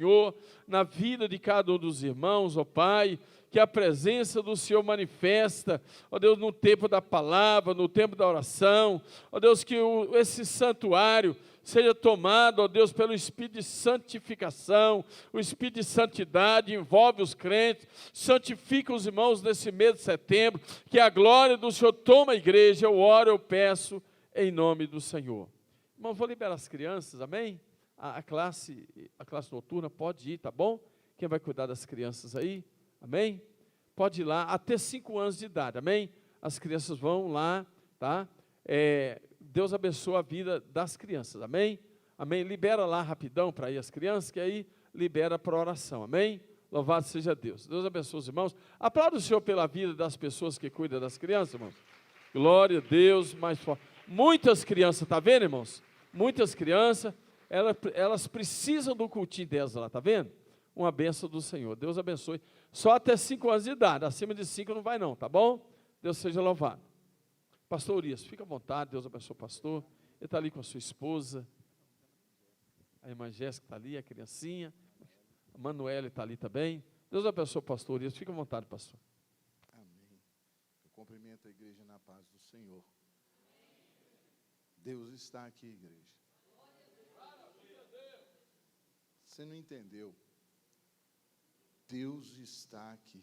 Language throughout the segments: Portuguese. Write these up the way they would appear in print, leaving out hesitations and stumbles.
Senhor, na vida de cada um dos irmãos, ó Pai, que a presença do Senhor manifesta, ó Deus, no tempo da palavra, no tempo da oração, ó Deus, que esse santuário seja tomado, ó Deus, pelo Espírito de santificação, o Espírito de santidade envolve os crentes, santifica os irmãos nesse mês de setembro, que a glória do Senhor toma a igreja, eu oro, eu peço, em nome do Senhor. Irmão, vou liberar as crianças, amém? A classe noturna pode ir, tá bom? Quem vai cuidar das crianças aí, amém? Pode ir lá, até 5 anos de idade, amém? As crianças vão lá, tá? Deus abençoe a vida das crianças, amém? Amém? Libera lá rapidão para ir as crianças, que aí libera para oração, amém? Louvado seja Deus. Deus abençoe os irmãos. Aplauda o Senhor pela vida das pessoas que cuidam das crianças, irmãos. Glória a Deus, mais forte. Muitas crianças, tá vendo, irmãos? Muitas crianças, elas precisam do cultinho delas lá, tá vendo? Uma bênção do Senhor. Deus abençoe. Só até 5 anos de idade, acima de 5 não vai não, tá bom? Deus seja louvado. Pastor Urias, fica à vontade, Deus abençoe o pastor. Ele está ali com a sua esposa. A irmã Jéssica está ali, a criancinha. A Manuela está ali também. Deus abençoe o pastor Urias, fica à vontade, pastor. Amém. Eu cumprimento a igreja na paz do Senhor. Deus está aqui, igreja. Você não entendeu? Deus está aqui.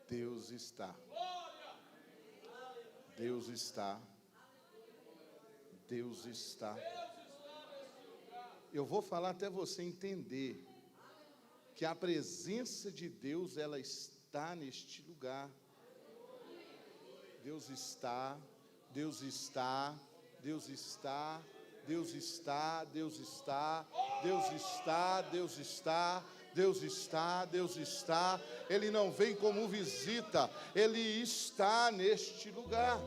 Deus está. Deus está. Deus está. Eu vou falar até você entender que a presença de Deus, ela está neste lugar. Deus está, Deus está, Deus está, Deus está, Deus está, Deus está, Deus está, Deus está, Deus está. Ele não vem como visita, Ele está neste lugar.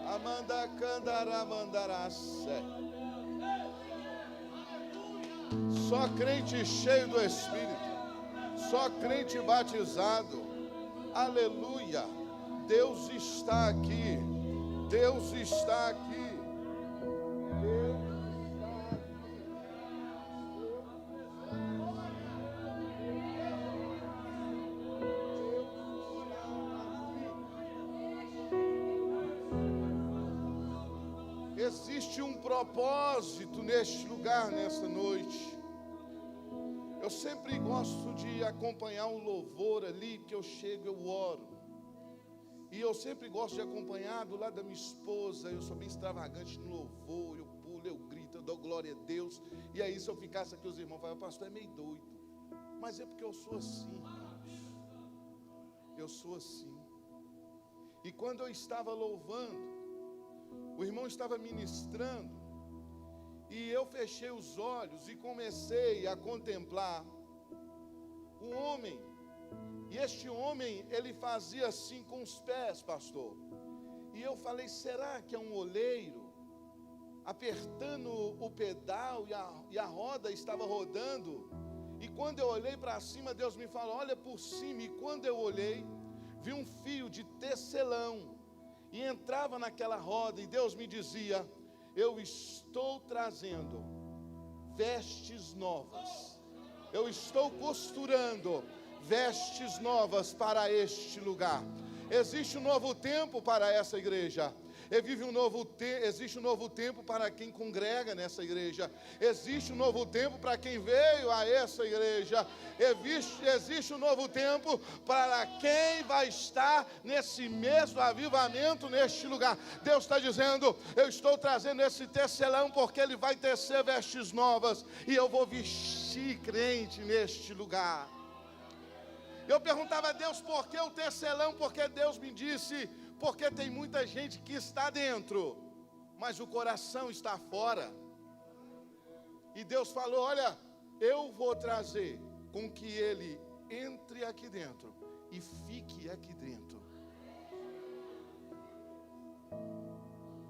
Amanda Candara Mandaracé. Só crente cheio do Espírito, só crente batizado. Aleluia. Deus está aqui. Deus está aqui. Existe um propósito neste lugar, nessa noite. Eu sempre gosto de acompanhar um louvor ali, que eu chego, eu oro. E eu sempre gosto de acompanhar do lado da minha esposa. Eu sou bem extravagante no louvor, eu pulo, eu grito, eu dou glória a Deus. E aí se eu ficasse aqui, os irmãos falavam, pastor, é meio doido. Mas é porque eu sou assim, irmãos. Eu sou assim. E quando eu estava louvando, o irmão estava ministrando, e eu fechei os olhos e comecei a contemplar um homem. E este homem, ele fazia assim com os pés, pastor. E eu falei, será que é um oleiro? Apertando o pedal e a roda estava rodando. E quando eu olhei para cima, Deus me falou, olha por cima. E quando eu olhei, vi um fio de tecelão. E entrava naquela roda e Deus me dizia, eu estou trazendo vestes novas. Eu estou costurando vestes novas para este lugar. Existe um novo tempo para essa igreja. Existe um novo tempo para quem congrega nessa igreja. Existe um novo tempo para quem veio a essa igreja. Existe um novo tempo para quem vai estar nesse mês do avivamento, neste lugar. Deus está dizendo, eu estou trazendo esse tecelão porque ele vai tecer vestes novas. E eu vou vestir crente neste lugar. Eu perguntava a Deus por que o tecelão, porque Deus me disse, porque tem muita gente que está dentro, mas o coração está fora. E Deus falou, olha, eu vou trazer com que ele entre aqui dentro e fique aqui dentro.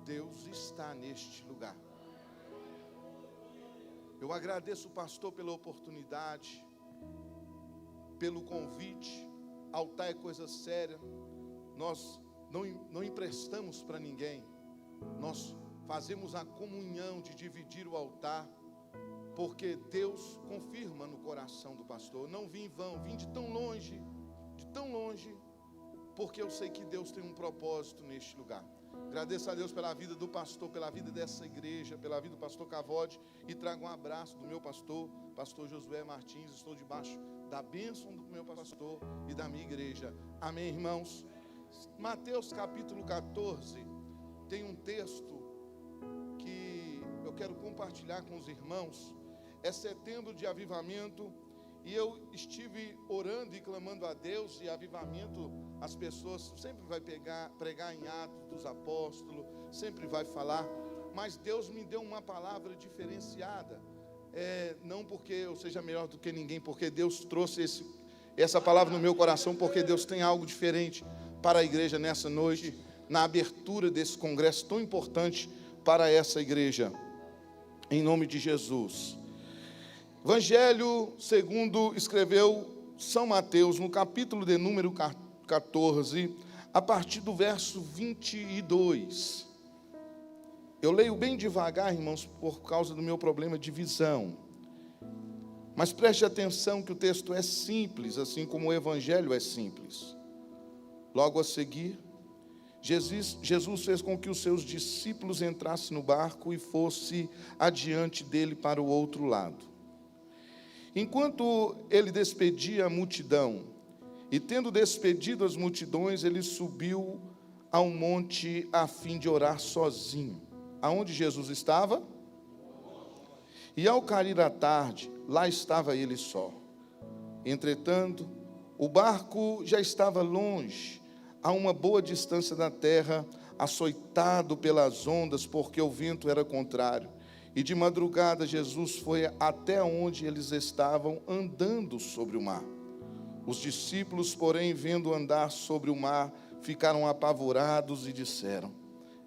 Deus está neste lugar. Eu agradeço o pastor pela oportunidade, pelo convite. Altar é coisa séria. Nós não emprestamos para ninguém. Nós fazemos a comunhão de dividir o altar, porque Deus confirma no coração do pastor. Não vim em vão, vim de tão longe, porque eu sei que Deus tem um propósito neste lugar. Agradeço a Deus pela vida do pastor, pela vida dessa igreja, pela vida do pastor Cavode, e trago um abraço do meu pastor, pastor Josué Martins. Estou debaixo da bênção do meu pastor e da minha igreja. Amém, irmãos? Mateus capítulo 14, tem um texto que eu quero compartilhar com os irmãos. É setembro de avivamento, e eu estive orando e clamando a Deus, e avivamento, as pessoas sempre vai pregar em Atos dos Apóstolos, sempre vai falar, mas Deus me deu uma palavra diferenciada, não porque eu seja melhor do que ninguém, porque Deus trouxe essa palavra no meu coração, porque Deus tem algo diferente para a igreja nessa noite, na abertura desse congresso tão importante para essa igreja, em nome de Jesus. Evangelho segundo escreveu São Mateus, no capítulo de número 14, a partir do verso 22. Eu leio bem devagar, irmãos, por causa do meu problema de visão. Mas preste atenção que o texto é simples, assim como o Evangelho é simples. Logo a seguir, Jesus fez com que os seus discípulos entrassem no barco e fosse adiante dele para o outro lado. Enquanto ele despedia a multidão, e tendo despedido as multidões, ele subiu a um monte a fim de orar sozinho. Aonde Jesus estava? E ao cair a tarde, lá estava ele só. Entretanto, o barco já estava longe, a uma boa distância da terra, açoitado pelas ondas, porque o vento era contrário. E de madrugada Jesus foi até onde eles estavam, andando sobre o mar. Os discípulos, porém, vendo andar sobre o mar, ficaram apavorados e disseram: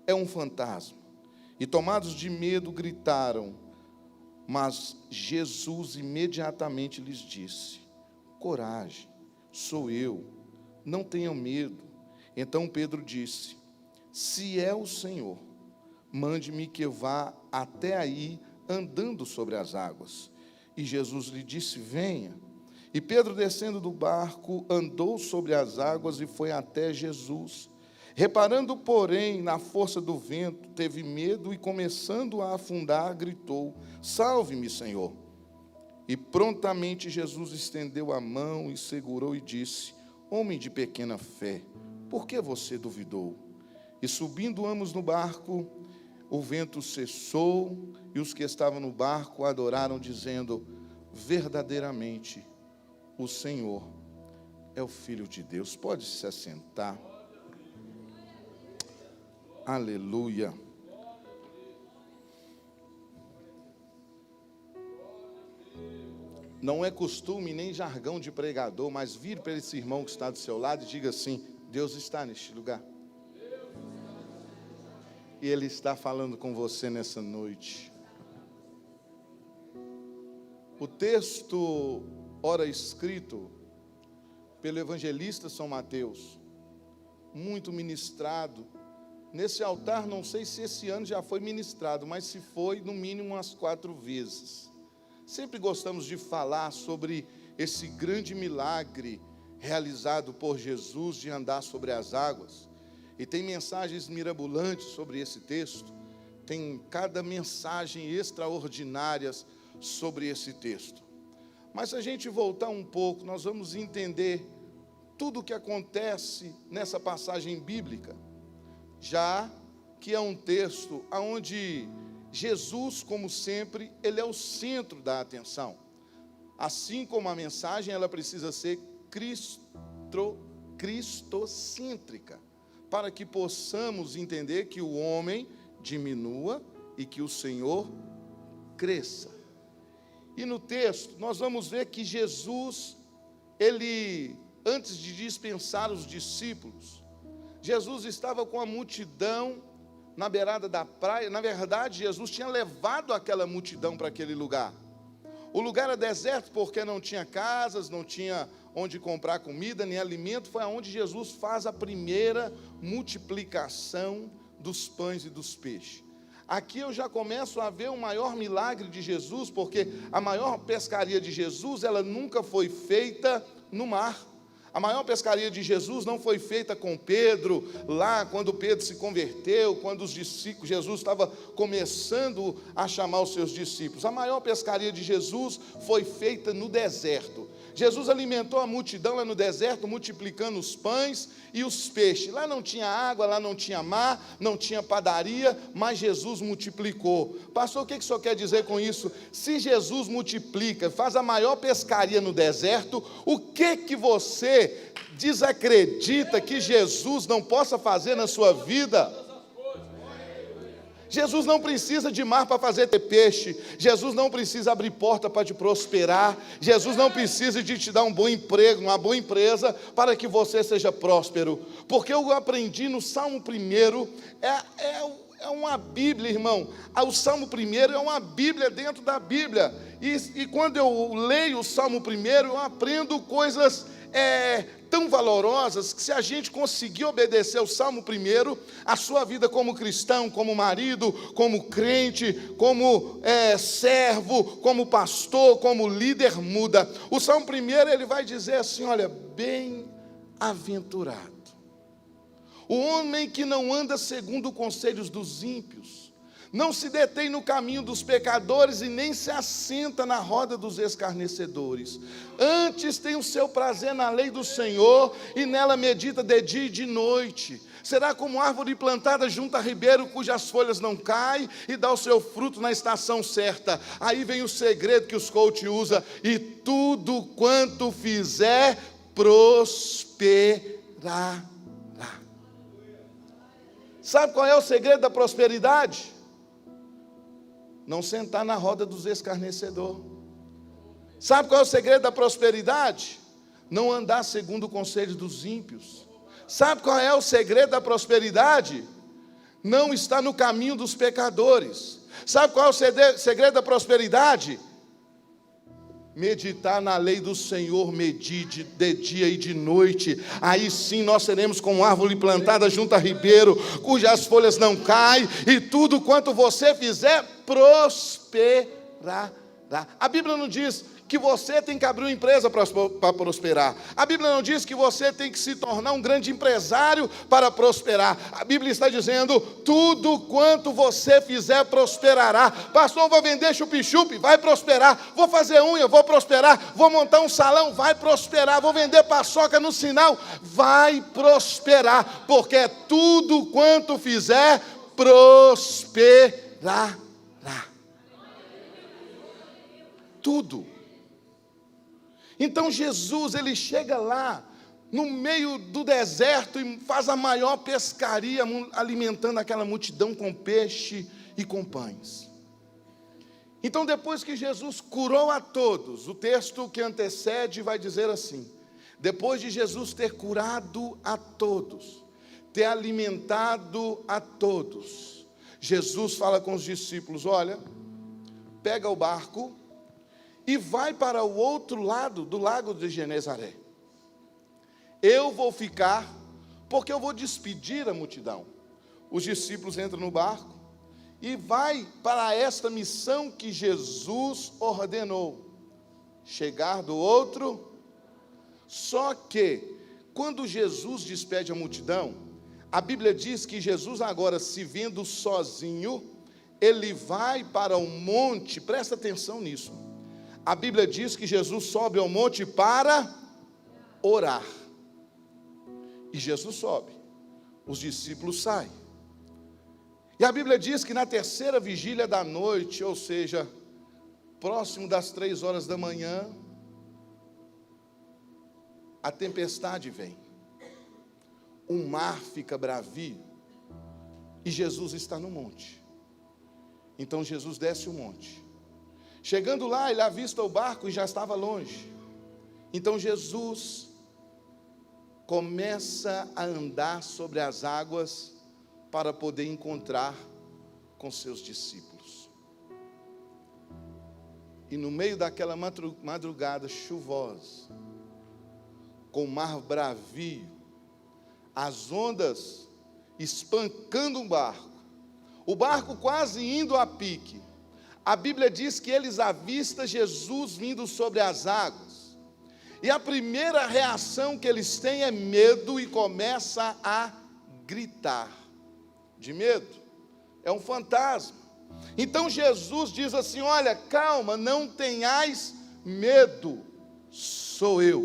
é um fantasma. E tomados de medo, gritaram. Mas Jesus imediatamente lhes disse: coragem, sou eu, não tenham medo. Então Pedro disse: se é o Senhor, mande-me que eu vá até aí andando sobre as águas. E Jesus lhe disse: venha. E Pedro, descendo do barco, andou sobre as águas e foi até Jesus. Reparando, porém, na força do vento, teve medo e, começando a afundar, gritou: salve-me, Senhor. E prontamente Jesus estendeu a mão e segurou e disse: homem de pequena fé, por que você duvidou? E subindo ambos no barco, o vento cessou, e os que estavam no barco adoraram, dizendo: verdadeiramente, o Senhor é o Filho de Deus. Pode se assentar. Aleluia. Não é costume nem jargão de pregador, mas vire para esse irmão que está do seu lado e diga assim: Deus está neste lugar. E Ele está falando com você nessa noite. O texto, ora escrito pelo evangelista São Mateus, muito ministrado. Nesse altar, não sei se esse ano já foi ministrado, mas se foi, no mínimo umas 4 vezes. Sempre gostamos de falar sobre esse grande milagre realizado por Jesus de andar sobre as águas. E tem mensagens mirabolantes sobre esse texto. Tem cada mensagem extraordinária sobre esse texto. Mas se a gente voltar um pouco, nós vamos entender tudo o que acontece nessa passagem bíblica. Já que é um texto onde Jesus, como sempre, Ele é o centro da atenção. Assim como a mensagem, ela precisa ser cristocêntrica, para que possamos entender que o homem diminua e que o Senhor cresça. E no texto, nós vamos ver que Jesus, Ele, antes de dispensar os discípulos, Jesus estava com a multidão na beirada da praia. Na verdade, Jesus tinha levado aquela multidão para aquele lugar. O lugar era deserto porque não tinha casas, não tinha onde comprar comida, nem alimento. Foi aonde Jesus faz a primeira multiplicação dos pães e dos peixes. Aqui eu já começo a ver o maior milagre de Jesus, porque a maior pescaria de Jesus, ela nunca foi feita no mar. A maior pescaria de Jesus não foi feita com Pedro, lá quando Pedro se converteu, quando os discípulos, Jesus estava começando a chamar os seus discípulos. A maior pescaria de Jesus foi feita no deserto. Jesus alimentou a multidão lá no deserto, multiplicando os pães e os peixes. Lá não tinha água, lá não tinha mar, não tinha padaria, mas Jesus multiplicou. Pastor, o que o senhor quer dizer com isso? Se Jesus multiplica, faz a maior pescaria no deserto, o que você desacredita que Jesus não possa fazer na sua vida? Jesus não precisa de mar para fazer ter peixe. Jesus não precisa abrir porta para te prosperar. Jesus não precisa de te dar um bom emprego, uma boa empresa, para que você seja próspero. Porque eu aprendi no Salmo 1, é uma Bíblia, irmão. O Salmo 1 é uma Bíblia dentro da Bíblia. E quando eu leio o Salmo 1, eu aprendo coisas tão valorosas, que se a gente conseguir obedecer o Salmo 1, a sua vida como cristão, como marido, como crente, como servo, como pastor, como líder muda. O Salmo 1 ele vai dizer assim, olha, bem-aventurado o homem que não anda segundo os conselhos dos ímpios, não se detém no caminho dos pecadores e nem se assenta na roda dos escarnecedores. Antes tem o seu prazer na lei do Senhor e nela medita de dia e de noite. Será como árvore plantada junto a ribeiro, cujas folhas não caem e dá o seu fruto na estação certa. Aí vem o segredo que os coach usam: e tudo quanto fizer prosperará. Sabe qual é o segredo da prosperidade? Não sentar na roda dos escarnecedores. Sabe qual é o segredo da prosperidade? Não andar segundo o conselho dos ímpios. Sabe qual é o segredo da prosperidade? Não estar no caminho dos pecadores. Sabe qual é o segredo da prosperidade? Meditar na lei do Senhor, medite de dia e de noite. Aí sim nós seremos como árvore plantada junto a ribeiro, cujas folhas não caem, e tudo quanto você fizer prosperará. A Bíblia não diz que você tem que abrir uma empresa para prosperar. A Bíblia não diz que você tem que se tornar um grande empresário para prosperar. A Bíblia está dizendo: tudo quanto você fizer prosperará. Pastor, vou vender chup-chup, vai prosperar. Vou fazer unha, vou prosperar. Vou montar um salão, vai prosperar. Vou vender paçoca no sinal, vai prosperar. Porque tudo quanto fizer prosperará. Tudo. Então Jesus, ele chega lá, no meio do deserto, e faz a maior pescaria, alimentando aquela multidão com peixe e com pães. Então depois que Jesus curou a todos, o texto que antecede vai dizer assim: depois de Jesus ter curado a todos, ter alimentado a todos, Jesus fala com os discípulos: olha, pega o barco e vai para o outro lado do lago de Genezaré. Eu vou ficar, porque eu vou despedir a multidão. Os discípulos entram no barco e vai para esta missão que Jesus ordenou: chegar do outro. Só que, quando Jesus despede a multidão, a Bíblia diz que Jesus agora, se vendo sozinho, ele vai para um monte. Presta atenção nisso. A Bíblia diz que Jesus sobe ao monte para orar. E Jesus sobe, os discípulos saem. E a Bíblia diz que na terceira vigília da noite, ou seja, próximo das 3 horas da manhã, a tempestade vem. O mar fica bravio e Jesus está no monte. Então Jesus desce o monte. Chegando lá, ele avista o barco e já estava longe. Então Jesus começa a andar sobre as águas para poder encontrar com seus discípulos. E no meio daquela madrugada chuvosa, com o mar bravio, as ondas espancando um barco, o barco quase indo a pique, a Bíblia diz que eles avistam Jesus vindo sobre as águas. E a primeira reação que eles têm é medo e começa a gritar de medo. É um fantasma. Então Jesus diz assim: olha, calma, não tenhais medo, sou eu.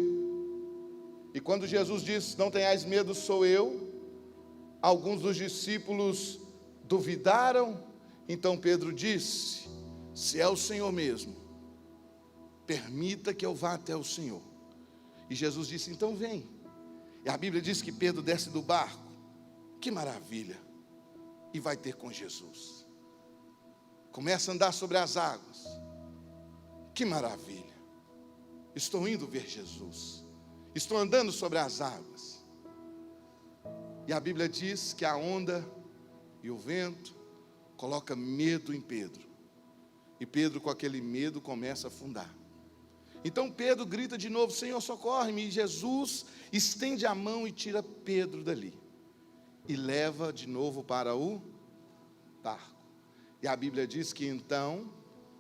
E quando Jesus disse, não tenhais medo, sou eu, alguns dos discípulos duvidaram. Então Pedro disse: se é o Senhor mesmo, permita que eu vá até o Senhor. E Jesus disse: então vem. E a Bíblia diz que Pedro desce do barco. Que maravilha! E vai ter com Jesus. Começa a andar sobre as águas. Que maravilha! Estou indo ver Jesus. Estou andando sobre as águas. E a Bíblia diz que a onda e o vento coloca medo em Pedro. E Pedro, com aquele medo, começa a afundar. Então Pedro grita de novo: Senhor, socorre-me. E Jesus estende a mão e tira Pedro dali. E leva de novo para o barco. E a Bíblia diz que então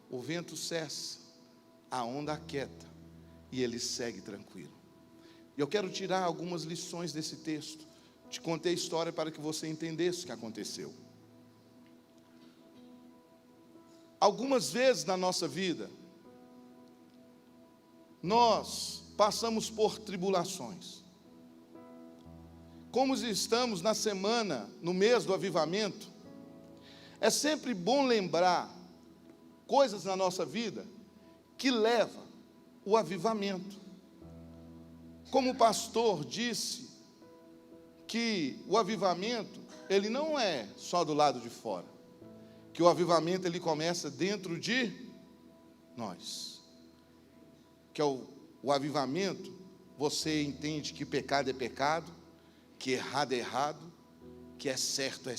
o vento cessa, a onda aquieta e ele segue tranquilo. E eu quero tirar algumas lições desse texto. Te contei a história para que você entendesse o que aconteceu. Algumas vezes na nossa vida, nós passamos por tribulações. Como estamos na semana, no mês do avivamento, é sempre bom lembrar coisas na nossa vida que levam o avivamento. Como o pastor disse, que o avivamento, ele não é só do lado de fora, que o avivamento ele começa dentro de nós, que é o avivamento, você entende que pecado é pecado, que errado é errado, que é certo,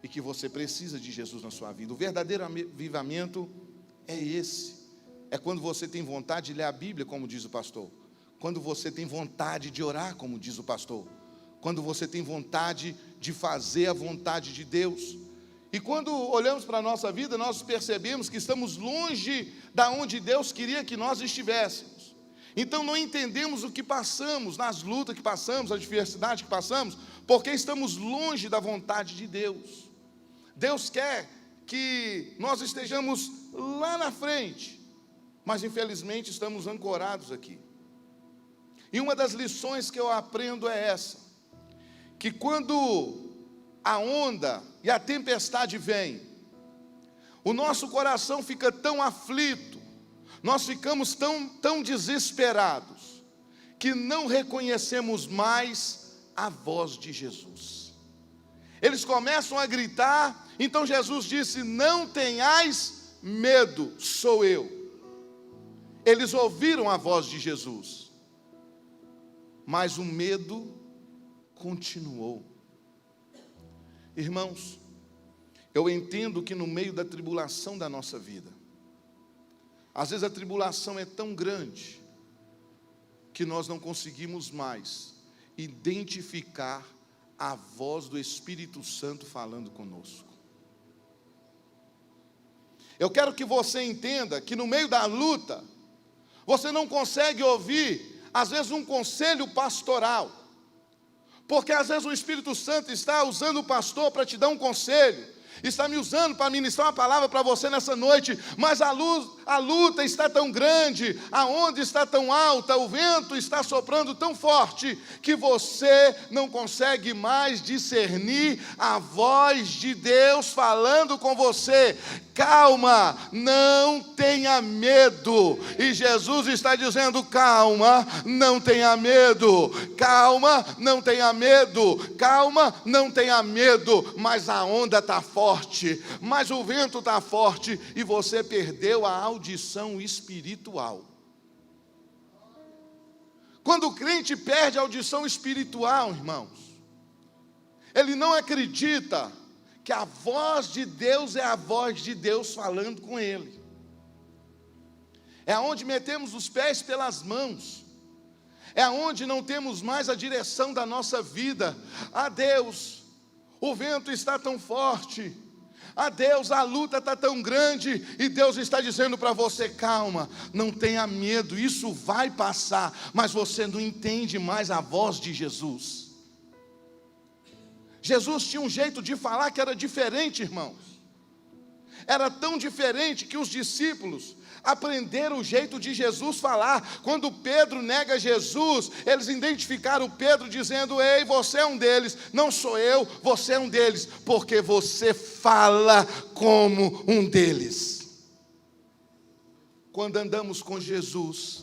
e que você precisa de Jesus na sua vida. O verdadeiro avivamento é esse, é quando você tem vontade de ler a Bíblia, como diz o pastor, quando você tem vontade de orar, como diz o pastor, quando você tem vontade de fazer a vontade de Deus. E quando olhamos para a nossa vida, nós percebemos que estamos longe da onde Deus queria que nós estivéssemos. Então não entendemos o que passamos, nas lutas que passamos, a adversidade que passamos, porque estamos longe da vontade de Deus. Deus quer que nós estejamos lá na frente, mas infelizmente estamos ancorados aqui. E uma das lições que eu aprendo é essa, que quando a onda e a tempestade vem, o nosso coração fica tão aflito, nós ficamos tão desesperados, que não reconhecemos mais a voz de Jesus. Eles começam a gritar, então Jesus disse: não tenhais medo, sou eu. Eles ouviram a voz de Jesus, mas o medo continuou. Irmãos, eu entendo que no meio da tribulação da nossa vida, às vezes a tribulação é tão grande, que nós não conseguimos mais identificar a voz do Espírito Santo falando conosco. Eu quero que você entenda que no meio da luta, você não consegue ouvir, às vezes, um conselho pastoral, porque às vezes o Espírito Santo está usando o pastor para te dar um conselho, está me usando para ministrar uma palavra para você nessa noite, mas a luta está tão grande, a onda está tão alta, o vento está soprando tão forte, que você não consegue mais discernir a voz de Deus falando com você. Calma, não tenha medo. E Jesus está dizendo: calma, não tenha medo. Calma, não tenha medo. Calma, não tenha medo. Mas a onda está forte, mas o vento está forte, e você perdeu a audição espiritual. Quando o crente perde a audição espiritual, irmãos, ele não acredita que a voz de Deus é a voz de Deus falando com ele. É onde metemos os pés pelas mãos, é onde não temos mais a direção da nossa vida. Deus, o vento está tão forte, Deus, a luta está tão grande, e Deus está dizendo para você: calma, não tenha medo, isso vai passar, mas você não entende mais a voz de Jesus. Jesus tinha um jeito de falar que era diferente, irmãos. Era tão diferente que os discípulos aprenderam o jeito de Jesus falar. Quando Pedro nega Jesus, eles identificaram Pedro dizendo: ei, você é um deles. Não sou eu, você é um deles, porque você fala como um deles. Quando andamos com Jesus,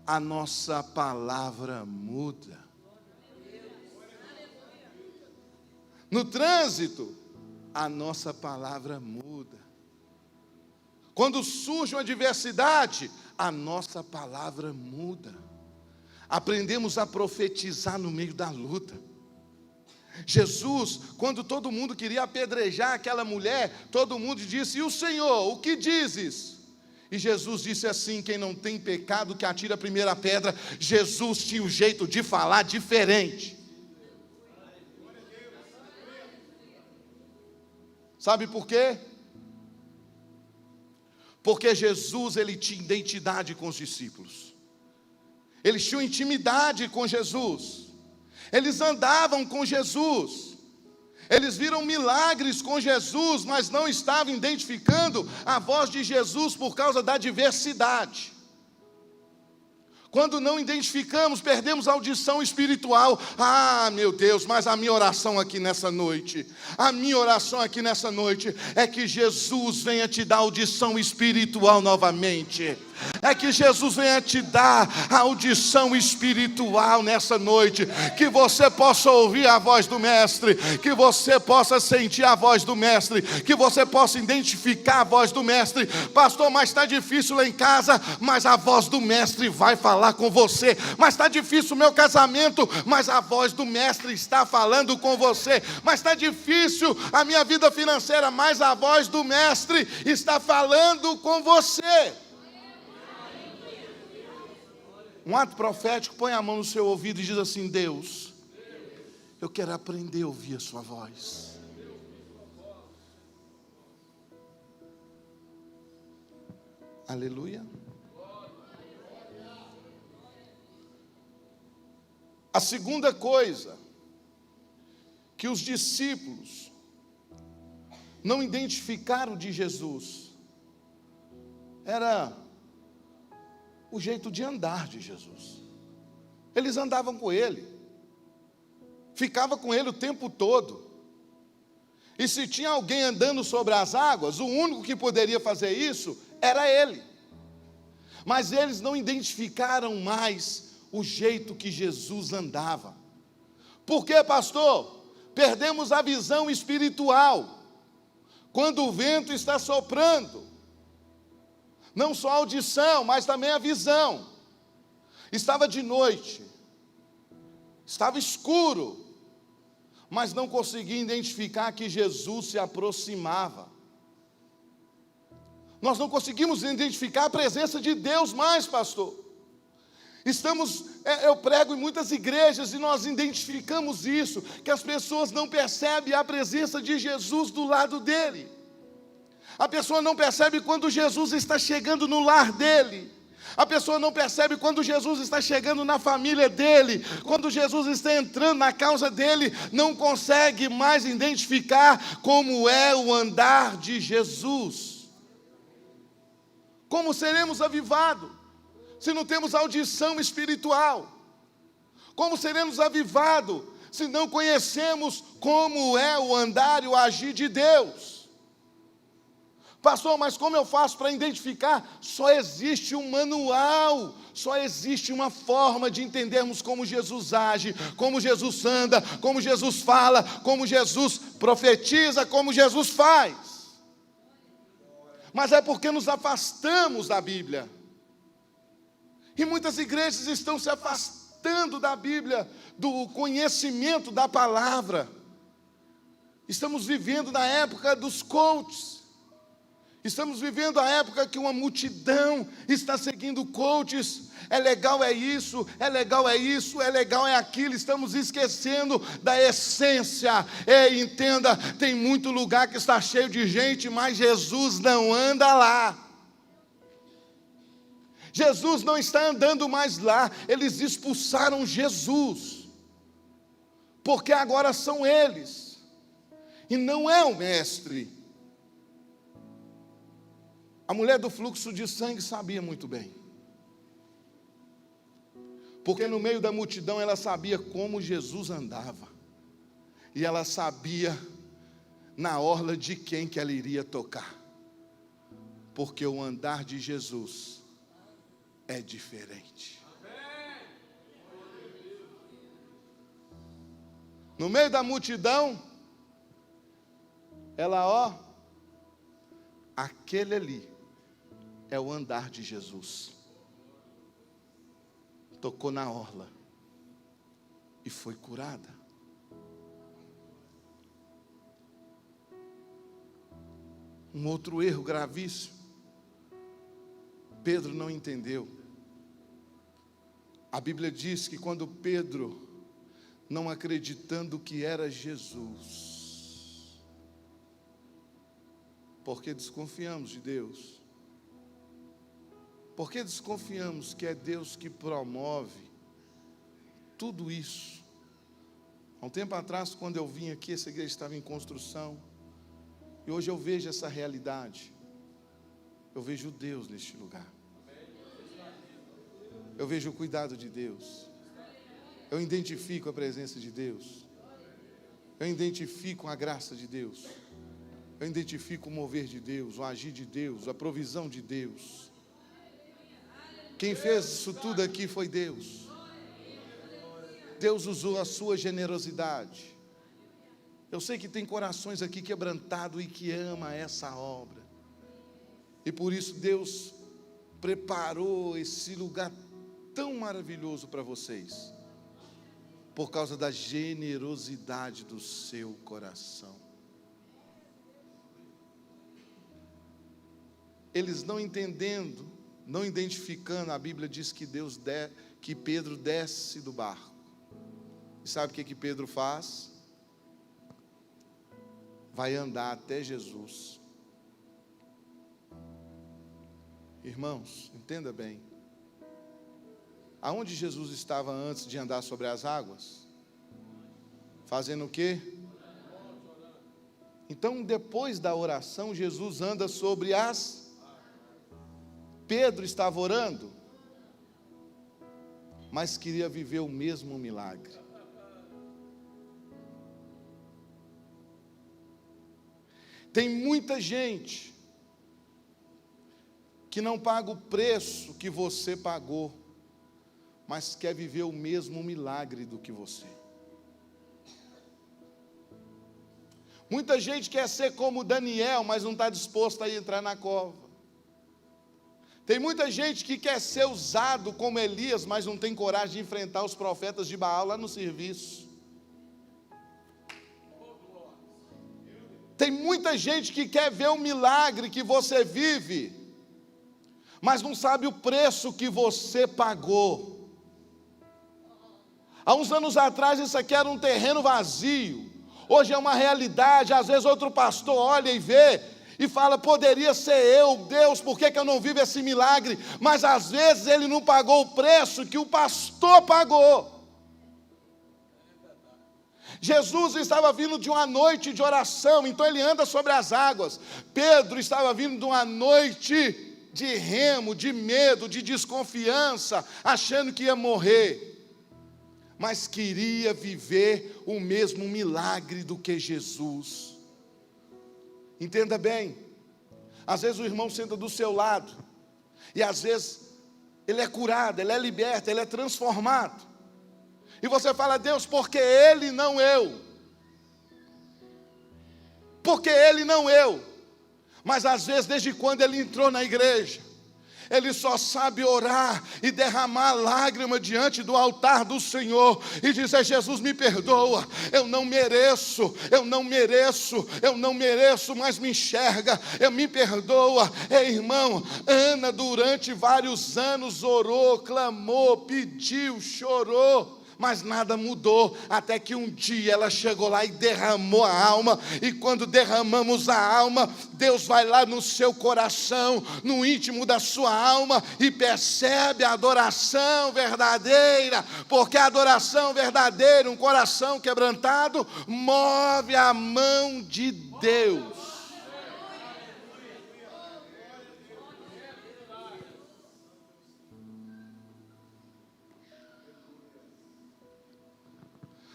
a nossa palavra muda. No trânsito, a nossa palavra muda. Quando surge uma adversidade, a nossa palavra muda. Aprendemos a profetizar no meio da luta. Jesus, quando todo mundo queria apedrejar aquela mulher, todo mundo disse: e o Senhor, o que dizes? E Jesus disse assim: quem não tem pecado, que atire a primeira pedra. Jesus tinha um jeito de falar diferente. Sabe por quê? Porque Jesus, ele tinha identidade com os discípulos. Eles tinham intimidade com Jesus. Eles andavam com Jesus. Eles viram milagres com Jesus, mas não estavam identificando a voz de Jesus por causa da diversidade. Quando não identificamos, perdemos a audição espiritual. Meu Deus, mas a minha oração aqui nessa noite, é que Jesus venha te dar audição espiritual novamente. É que Jesus venha te dar a audição espiritual nessa noite, que você possa ouvir a voz do Mestre, que você possa sentir a voz do Mestre, que você possa identificar a voz do Mestre. Pastor, mas está difícil lá em casa, mas a voz do Mestre vai falar com você. Mas está difícil o meu casamento, mas a voz do Mestre está falando com você. Mas está difícil a minha vida financeira, mas a voz do Mestre está falando com você. Um ato profético: põe a mão no seu ouvido e diz assim: Deus, eu quero aprender a ouvir a sua voz. Aleluia. A segunda coisa que os discípulos não identificaram de Jesus era o jeito de andar de Jesus. Eles andavam com Ele, ficavam com Ele o tempo todo. E se tinha alguém andando sobre as águas, o único que poderia fazer isso era Ele. Mas eles não identificaram mais o jeito que Jesus andava. Por quê, pastor? Perdemos a visão espiritual. Quando o vento está soprando, não só a audição, mas também a visão. Estava de noite, estava escuro, mas não conseguia identificar que Jesus se aproximava. Nós não conseguimos identificar a presença de Deus mais, pastor. Eu prego em muitas igrejas e nós identificamos isso, que as pessoas não percebem a presença de Jesus do lado dele. A pessoa não percebe quando Jesus está chegando no lar dele. A pessoa não percebe quando Jesus está chegando na família dele. Quando Jesus está entrando na causa dele, não consegue mais identificar como é o andar de Jesus. Como seremos avivados se não temos audição espiritual? Como seremos avivados se não conhecemos como é o andar e o agir de Deus? Pastor, mas como eu faço para identificar? Só existe um manual, só existe uma forma de entendermos como Jesus age, como Jesus anda, como Jesus fala, como Jesus profetiza, como Jesus faz. Mas é porque nos afastamos da Bíblia. E muitas igrejas estão se afastando da Bíblia, do conhecimento da palavra. Estamos vivendo na época dos coaches, Estamos vivendo a época que uma multidão está seguindo coaches. É legal é isso, é legal é isso, é legal é aquilo. Estamos esquecendo da essência. Ei, entenda, tem muito lugar que está cheio de gente, mas Jesus não anda lá. Jesus não está andando mais lá. Eles expulsaram Jesus, porque agora são eles, e não é o mestre. A mulher do fluxo de sangue sabia muito bem, porque no meio da multidão ela sabia como Jesus andava, e ela sabia na orla de quem que ela iria tocar, porque o andar de Jesus é diferente. No meio da multidão, ela, aquele ali é o andar de Jesus. Tocou na orla e foi curada. Um outro erro gravíssimo, Pedro não entendeu. A Bíblia diz que quando Pedro, não acreditando que era Jesus, porque desconfiamos de Deus, porque desconfiamos que é Deus que promove tudo isso. Há um tempo atrás, quando eu vim aqui, essa igreja estava em construção, e hoje eu vejo essa realidade. Eu vejo Deus neste lugar. Eu vejo o cuidado de Deus. Eu identifico a presença de Deus. Eu identifico a graça de Deus. Eu identifico o mover de Deus, o agir de Deus, a provisão de Deus. Quem fez isso tudo aqui foi Deus. Deus usou a sua generosidade. Eu sei que tem corações aqui quebrantados e que ama essa obra. E por isso Deus preparou esse lugar tão maravilhoso para vocês, por causa da generosidade do seu coração. Eles não entendendo, não identificando, a Bíblia diz que que Pedro desce do barco. E sabe o que Pedro faz? Vai andar até Jesus. Irmãos, entenda bem. Aonde Jesus estava antes de andar sobre as águas? Fazendo o quê? Então, depois da oração, Jesus anda sobre as... Pedro estava orando, mas queria viver o mesmo milagre. Tem muita gente que não paga o preço que você pagou, mas quer viver o mesmo milagre do que você. Muita gente quer ser como Daniel, mas não está disposto a entrar na cova. Tem muita gente que quer ser usado como Elias, mas não tem coragem de enfrentar os profetas de Baal lá no serviço. Tem muita gente que quer ver o milagre que você vive, mas não sabe o preço que você pagou. Há uns anos atrás isso aqui era um terreno vazio, hoje é uma realidade. Às vezes outro pastor olha e vê e fala, poderia ser eu, Deus, por que eu não vivo esse milagre? Mas às vezes ele não pagou o preço que o pastor pagou. Jesus estava vindo de uma noite de oração, então ele anda sobre as águas. Pedro estava vindo de uma noite de remo, de medo, de desconfiança, achando que ia morrer, mas queria viver o mesmo milagre do que Jesus. Entenda bem, às vezes o irmão senta do seu lado, e às vezes ele é curado, ele é liberto, ele é transformado, e você fala, Deus, porque ele não eu? Porque ele não eu? Mas às vezes, desde quando ele entrou na igreja, ele só sabe orar e derramar lágrima diante do altar do Senhor e dizer: Jesus, me perdoa, eu não mereço, mas me enxerga, me perdoa. Irmão, Ana durante vários anos orou, clamou, pediu, chorou, mas nada mudou, até que um dia ela chegou lá e derramou a alma. E quando derramamos a alma, Deus vai lá no seu coração, no íntimo da sua alma, e percebe a adoração verdadeira, porque a adoração verdadeira, um coração quebrantado, move a mão de Deus.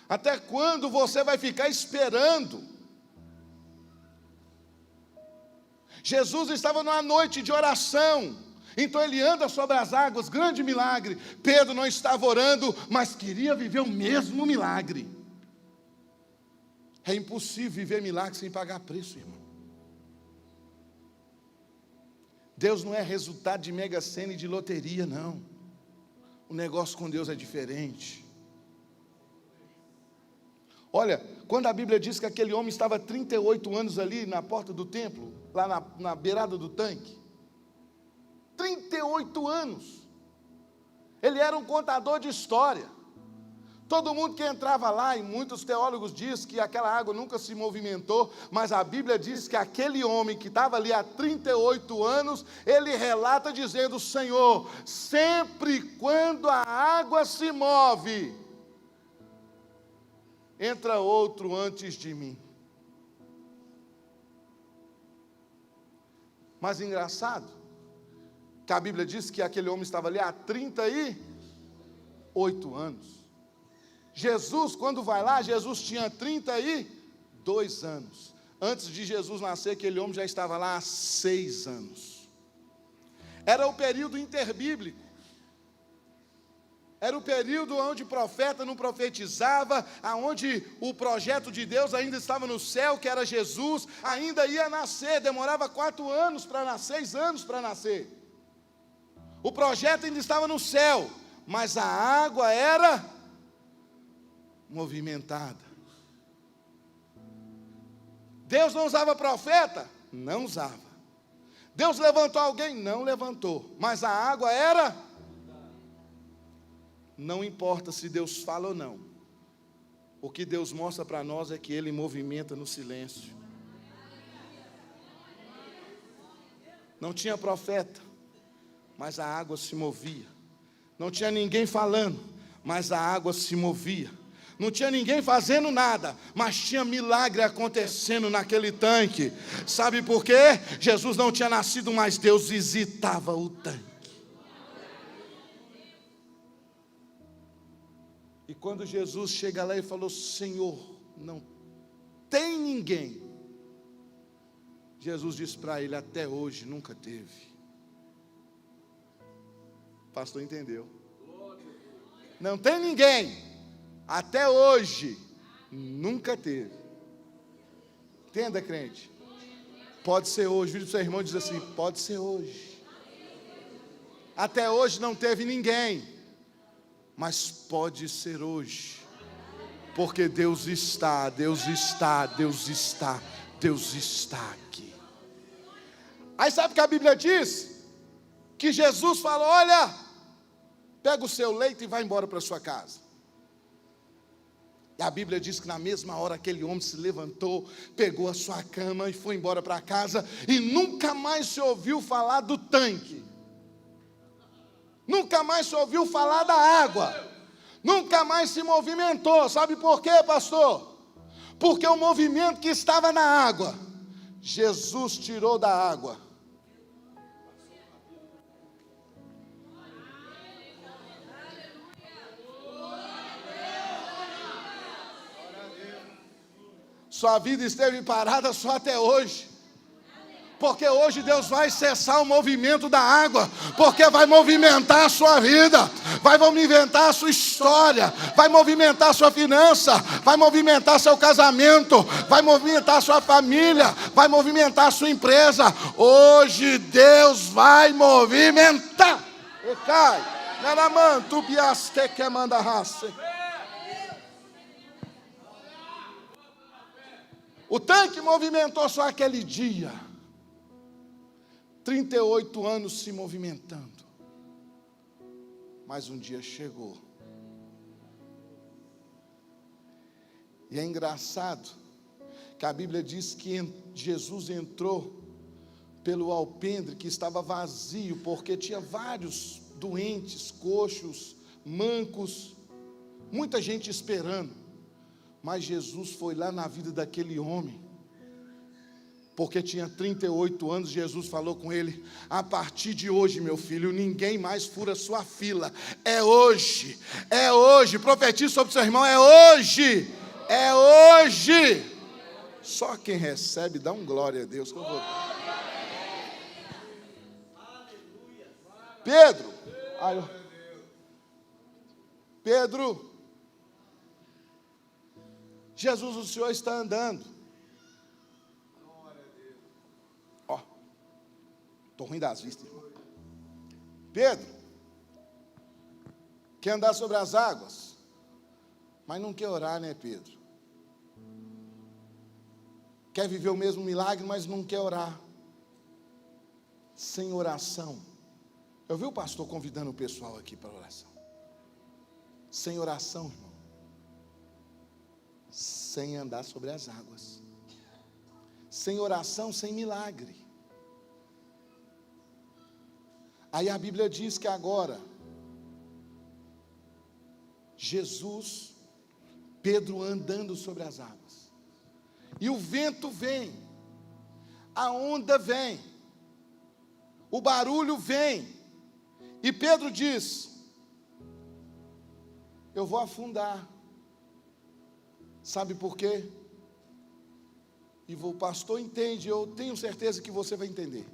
Até quando você vai ficar esperando? Jesus estava numa noite de oração, então ele anda sobre as águas, grande milagre. Pedro não estava orando, mas queria viver o mesmo milagre. É impossível viver milagre sem pagar preço, irmão. Deus não é resultado de Mega Sena e de loteria, não. O negócio com Deus é diferente. Olha, quando a Bíblia diz que aquele homem estava 38 anos ali na porta do templo, lá na beirada do tanque, 38 anos, ele era um contador de história. Todo mundo que entrava lá, e muitos teólogos dizem que aquela água nunca se movimentou, mas a Bíblia diz que aquele homem que estava ali há 38 anos, ele relata dizendo: Senhor, sempre quando a água se move, entra outro antes de mim. Mas engraçado, que a Bíblia diz que aquele homem estava ali há 38 anos. Jesus, quando vai lá, Jesus tinha 32 anos. Antes de Jesus nascer, aquele homem já estava lá há 6 anos. Era o período interbíblico. Era o período onde o profeta não profetizava, onde o projeto de Deus ainda estava no céu, que era Jesus, ainda ia nascer, demorava 4 anos para nascer, 6 anos para nascer. O projeto ainda estava no céu, mas a água era movimentada. Deus não usava profeta? Não usava. Deus levantou alguém? Não levantou. Mas a água era... Não importa se Deus fala ou não, o que Deus mostra para nós é que Ele movimenta no silêncio. Não tinha profeta, mas a água se movia. Não tinha ninguém falando, mas a água se movia. Não tinha ninguém fazendo nada, mas tinha milagre acontecendo naquele tanque. Sabe por quê? Jesus não tinha nascido, mas Deus visitava o tanque. E quando Jesus chega lá e falou: Senhor, não tem ninguém, Jesus disse para ele: até hoje nunca teve. O pastor entendeu? Não tem ninguém, até hoje nunca teve. Entenda, crente? Pode ser hoje. Vira para o seu irmão e diz assim: pode ser hoje. Até hoje não teve ninguém, mas pode ser hoje, porque Deus está aqui. Aí sabe o que a Bíblia diz? Que Jesus falou: olha, pega o seu leito e vai embora para sua casa. E a Bíblia diz que na mesma hora aquele homem se levantou, pegou a sua cama e foi embora para casa, e nunca mais se ouviu falar do tanque. Nunca mais se ouviu falar da água. Nunca mais se movimentou. Sabe por quê, pastor? Porque o movimento que estava na água, Jesus tirou da água. Sua vida esteve parada só até hoje. Porque hoje Deus vai cessar o movimento da água, porque vai movimentar a sua vida, vai movimentar a sua história, vai movimentar a sua finança, vai movimentar seu casamento, vai movimentar a sua família, vai movimentar a sua empresa. Hoje Deus vai movimentar. E cai. Naramanto biaste que manda raça. O tanque movimentou só aquele dia. 38 anos se movimentando. Mas um dia chegou. E é engraçado que a Bíblia diz que Jesus entrou pelo alpendre que estava vazio, porque tinha vários doentes, coxos, mancos, muita gente esperando. Mas Jesus foi lá na vida daquele homem, porque tinha 38 anos. Jesus falou com ele: a partir de hoje, meu filho, ninguém mais fura sua fila. É hoje, é hoje. Profetize sobre o seu irmão: é hoje, é hoje. Só quem recebe, dá um glória a Deus. Que eu vou... Pedro, Pedro, Jesus, o Senhor está andando. Ó, estou ruim das vistas, irmão. Pedro, quer andar sobre as águas, mas não quer orar, né, Pedro? Quer viver o mesmo milagre, mas não quer orar. Sem oração. Eu vi o pastor convidando o pessoal aqui para oração. Sem oração, irmão. Sem andar sobre as águas. Sem oração, sem milagre. Aí a Bíblia diz que agora, Jesus, Pedro andando sobre as águas. E o vento vem. A onda vem. O barulho vem. E Pedro diz: eu vou afundar. Sabe por quê? E o pastor entende, eu tenho certeza que você vai entender.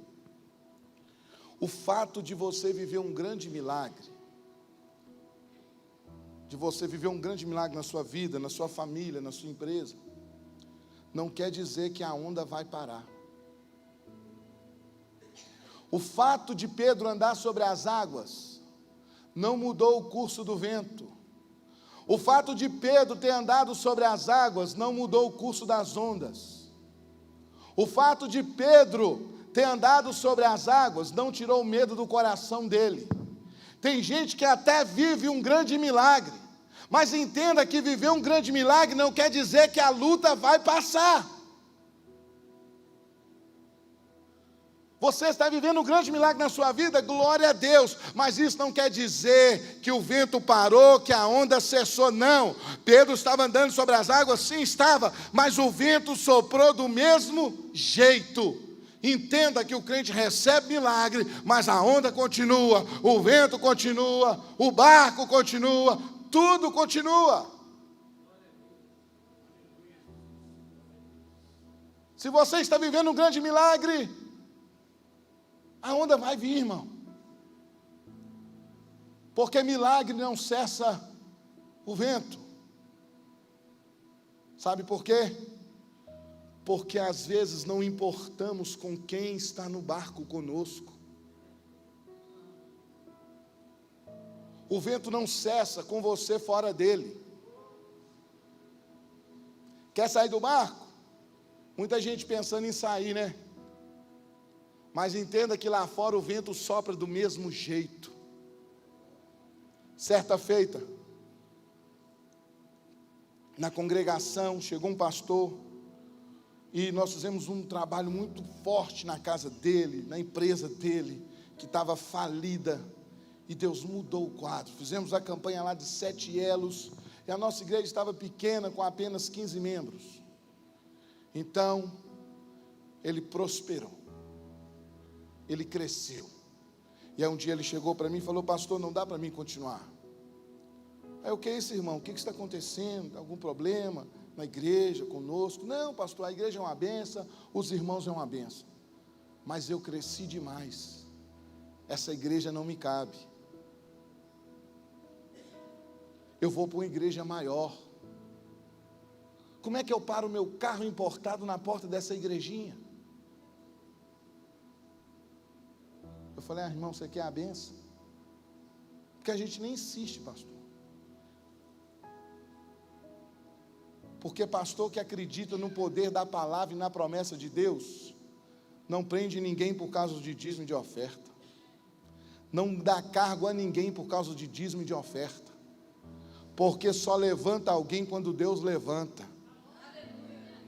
O fato de você viver um grande milagre, de você viver um grande milagre na sua vida, na sua família, na sua empresa, não quer dizer que a onda vai parar. O fato de Pedro andar sobre as águas não mudou o curso do vento. O fato de Pedro ter andado sobre as águas não mudou o curso das ondas. O fato de Pedro ter andado sobre as águas não tirou o medo do coração dele. Tem gente que até vive um grande milagre, mas entenda que viver um grande milagre não quer dizer que a luta vai passar. Você está vivendo um grande milagre na sua vida, glória a Deus, mas isso não quer dizer que o vento parou, que a onda cessou, não. Pedro estava andando sobre as águas, sim, estava, mas o vento soprou do mesmo jeito. Entenda que o crente recebe milagre, mas a onda continua, o vento continua, o barco continua, tudo continua. Se você está vivendo um grande milagre, a onda vai vir, irmão. Porque milagre não cessa o vento. Sabe por quê? Porque às vezes não importamos com quem está no barco conosco. O vento não cessa com você fora dele. Quer sair do barco? Muita gente pensando em sair, né? Mas entenda que lá fora o vento sopra do mesmo jeito. Certa feita, na congregação, chegou um pastor, e nós fizemos um trabalho muito forte na casa dele, na empresa dele, que estava falida, e Deus mudou o quadro. Fizemos a campanha lá de 7 elos, e a nossa igreja estava pequena, com apenas 15 membros. Então, ele prosperou. Ele cresceu. E aí um dia ele chegou para mim e falou: pastor, não dá para mim continuar. Aí, o que é isso, irmão? O que está acontecendo? Algum problema na igreja, conosco? Não, pastor, a igreja é uma benção, os irmãos é uma benção. Mas eu cresci demais. Essa igreja não me cabe. eu vou para uma igreja maior. Como é que eu paro o meu carro importado na porta dessa igrejinha? Eu falei, irmão, você quer a benção? Porque a gente nem insiste, pastor. Porque pastor que acredita no poder da palavra e na promessa de Deus, não prende ninguém por causa de dízimo e de oferta. Não dá cargo a ninguém por causa de dízimo e de oferta. Porque só levanta alguém quando Deus levanta.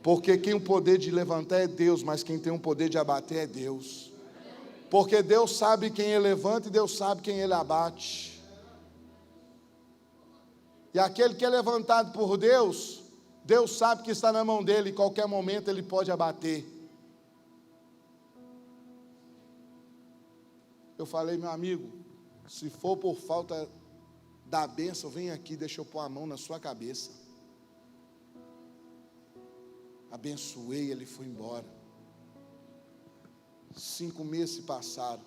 Porque quem tem o poder de levantar é Deus, mas quem tem o poder de abater é Deus. Porque Deus sabe quem Ele levanta e Deus sabe quem Ele abate. E aquele que é levantado por Deus, Deus sabe que está na mão dele, e qualquer momento Ele pode abater. Eu falei, meu amigo, se for por falta da bênção, vem aqui, deixa eu pôr a mão na sua cabeça. Abençoei, ele foi embora. 5 meses se passaram.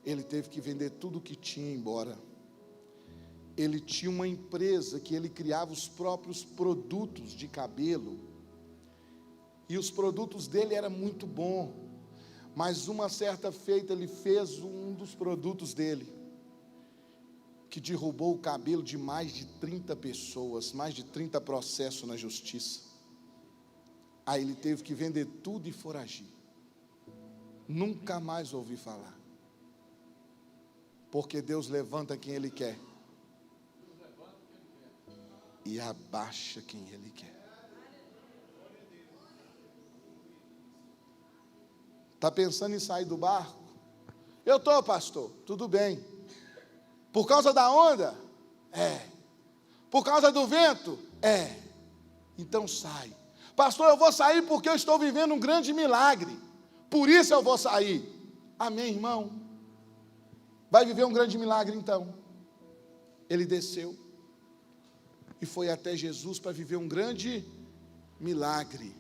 Ele teve que vender tudo o que tinha e ir embora. Ele tinha uma empresa que ele criava os próprios produtos de cabelo. E os produtos dele eram muito bons. Mas uma certa feita ele fez um dos produtos dele, que derrubou o cabelo de mais de 30 pessoas, mais de 30 processos na justiça. Aí ele teve que vender tudo e foragir. Nunca mais ouvi falar. Porque Deus levanta quem Ele quer. E abaixa quem Ele quer. Está pensando em sair do barco? Eu estou, pastor, tudo bem. Por causa da onda? É. Por causa do vento? É. Então sai. Pastor, eu vou sair porque eu estou vivendo um grande milagre. Por isso eu vou sair. Amém, irmão? Vai viver um grande milagre então. Ele desceu e foi até Jesus para viver um grande milagre.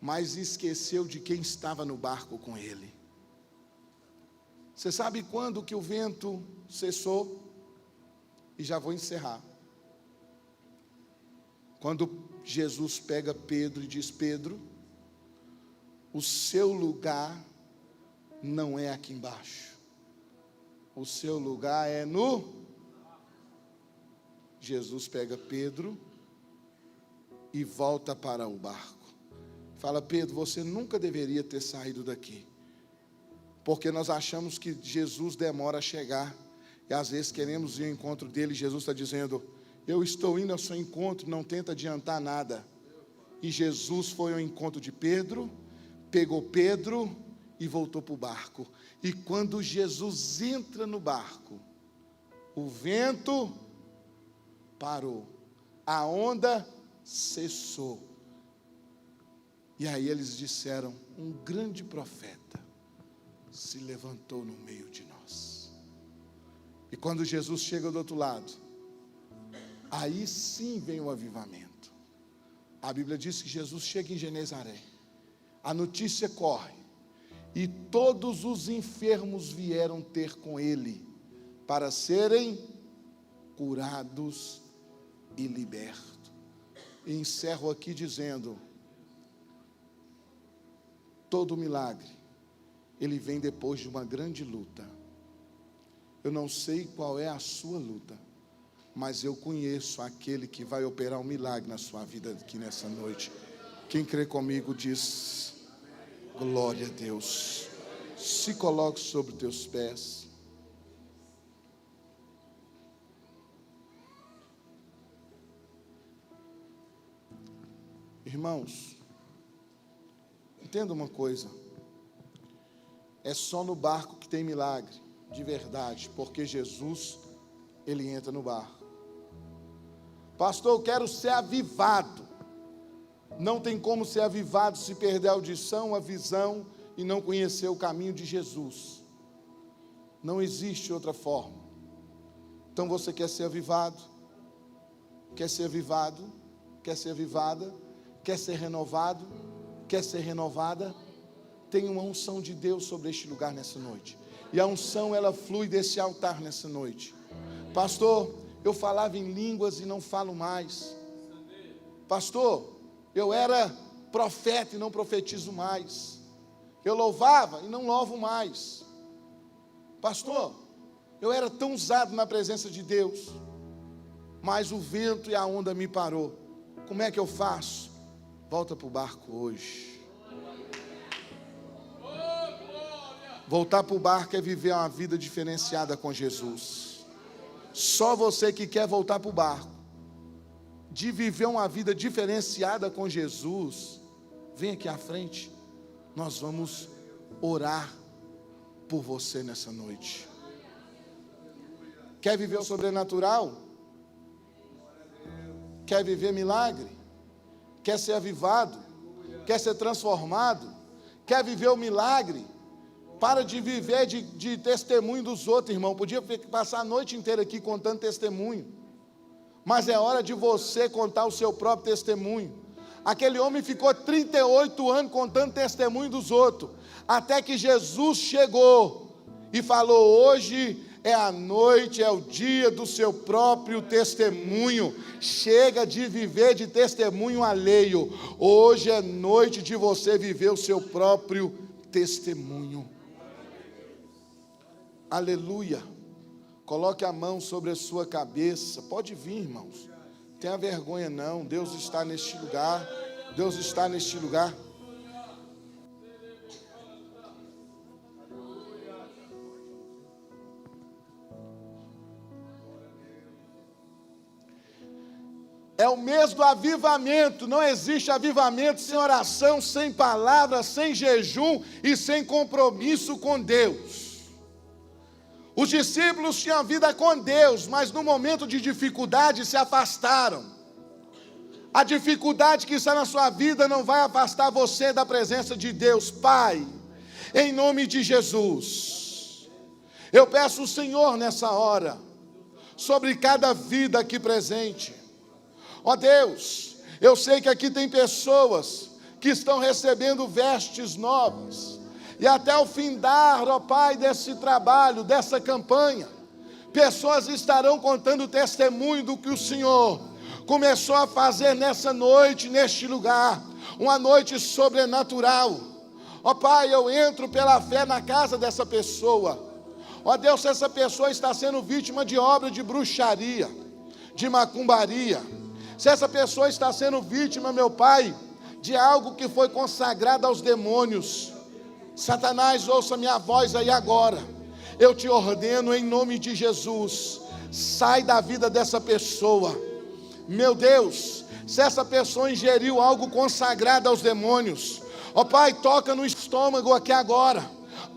Mas esqueceu de quem estava no barco com ele. Você sabe quando que o vento cessou? E já vou encerrar. Quando Jesus pega Pedro e diz, Pedro, o seu lugar não é aqui embaixo. O seu lugar é no... Jesus pega Pedro e volta para o barco. Fala, Pedro, você nunca deveria ter saído daqui. Porque nós achamos que Jesus demora a chegar. E às vezes queremos ir ao encontro dele. Jesus está dizendo, eu estou indo ao seu encontro, não tenta adiantar nada. E Jesus foi ao encontro de Pedro, pegou Pedro e voltou para o barco. E quando Jesus entra no barco, o vento parou, a onda cessou. E aí eles disseram, um grande profeta se levantou no meio de nós. E quando Jesus chega do outro lado, aí sim vem o avivamento. A Bíblia diz que Jesus chega em Genezaré, a notícia corre, e todos os enfermos vieram ter com ele, para serem curados e libertos. E encerro aqui dizendo, todo milagre, ele vem depois de uma grande luta. Eu não sei qual é a sua luta, mas eu conheço aquele que vai operar um milagre na sua vida aqui nessa noite. Quem crê comigo diz, glória a Deus. Se coloque sobre teus pés. Irmãos, entenda uma coisa, é só no barco que tem milagre, de verdade, porque Jesus, ele entra no barco. Pastor, eu quero ser avivado. Não tem como ser avivado se perder a audição, a visão e não conhecer o caminho de Jesus. Não existe outra forma. Então você quer ser avivado? Quer ser avivado? Quer ser avivada? Quer ser renovado? Quer ser renovada? Tem uma unção de Deus sobre este lugar nessa noite. E a unção, ela flui desse altar nessa noite. Pastor, eu falava em línguas e não falo mais. Pastor, eu era profeta e não profetizo mais. Eu louvava e não louvo mais. Pastor, eu era tão usado na presença de Deus, mas o vento e a onda me parou. Como é que eu faço? Volta para o barco hoje. Voltar para o barco é viver uma vida diferenciada com Jesus. Só você que quer voltar para o barco, de viver uma vida diferenciada com Jesus, vem aqui à frente. Nós vamos orar por você nessa noite. Quer viver o sobrenatural? Quer viver milagre? Quer ser avivado? Quer ser transformado? Quer viver o milagre? Para de viver de testemunho dos outros, irmão. Podia passar a noite inteira aqui contando testemunho, mas é hora de você contar o seu próprio testemunho. Aquele homem ficou 38 anos contando testemunho dos outros, até que Jesus chegou e falou: hoje é a noite, é o dia do seu próprio testemunho. Chega de viver de testemunho alheio. Hoje é noite de você viver o seu próprio testemunho. Aleluia. Coloque a mão sobre a sua cabeça. Pode vir, irmãos. Não tenha vergonha não. Deus está neste lugar. Deus está neste lugar. É o mês do avivamento. Não existe avivamento sem oração, sem palavra, sem jejum e sem compromisso com Deus. Os discípulos tinham vida com Deus, mas no momento de dificuldade se afastaram. A dificuldade que está na sua vida não vai afastar você da presença de Deus. Pai, em nome de Jesus, eu peço ao Senhor nessa hora, sobre cada vida aqui presente. Ó Deus, eu sei que aqui tem pessoas que estão recebendo vestes novas. E até o findar, ó Pai, desse trabalho, dessa campanha, pessoas estarão contando testemunho do que o Senhor começou a fazer nessa noite, neste lugar, uma noite sobrenatural. Ó Pai, eu entro pela fé na casa dessa pessoa. Ó Deus, se essa pessoa está sendo vítima de obra de bruxaria, de macumbaria, se essa pessoa está sendo vítima, meu Pai, de algo que foi consagrado aos demônios, Satanás, ouça minha voz aí agora. Eu te ordeno em nome de Jesus, sai da vida dessa pessoa. Meu Deus, se essa pessoa ingeriu algo consagrado aos demônios, ó Pai, toca no estômago aqui agora.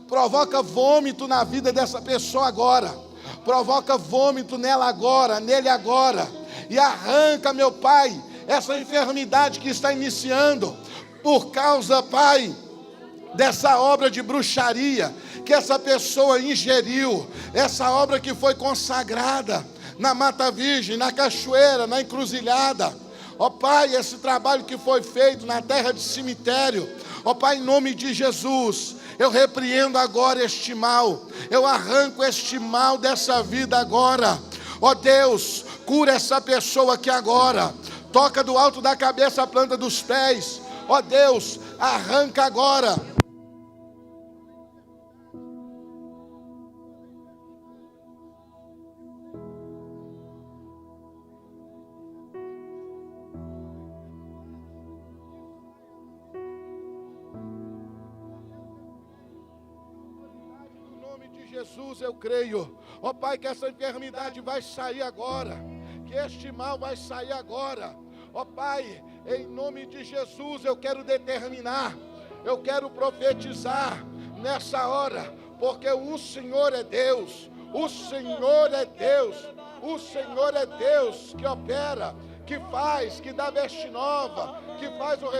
Provoca vômito na vida dessa pessoa agora. Provoca vômito nela agora, nele agora. E arranca, meu Pai, essa enfermidade que está iniciando por causa, Pai, dessa obra de bruxaria que essa pessoa ingeriu, essa obra que foi consagrada na Mata Virgem, na cachoeira, na encruzilhada. Ó Pai, esse trabalho que foi feito na terra de cemitério, ó Pai, em nome de Jesus, eu repreendo agora este mal, eu arranco este mal dessa vida agora. Ó Deus, cura essa pessoa aqui agora, toca do alto da cabeça à planta dos pés. Ó Deus, arranca agora. Jesus, eu creio, ó Pai, que essa enfermidade vai sair agora, que este mal vai sair agora. Ó Pai, em nome de Jesus, eu quero determinar, eu quero profetizar nessa hora, porque o Senhor é Deus, o Senhor é Deus, o Senhor é Deus que opera, que faz, que dá veste nova, que faz o renovo.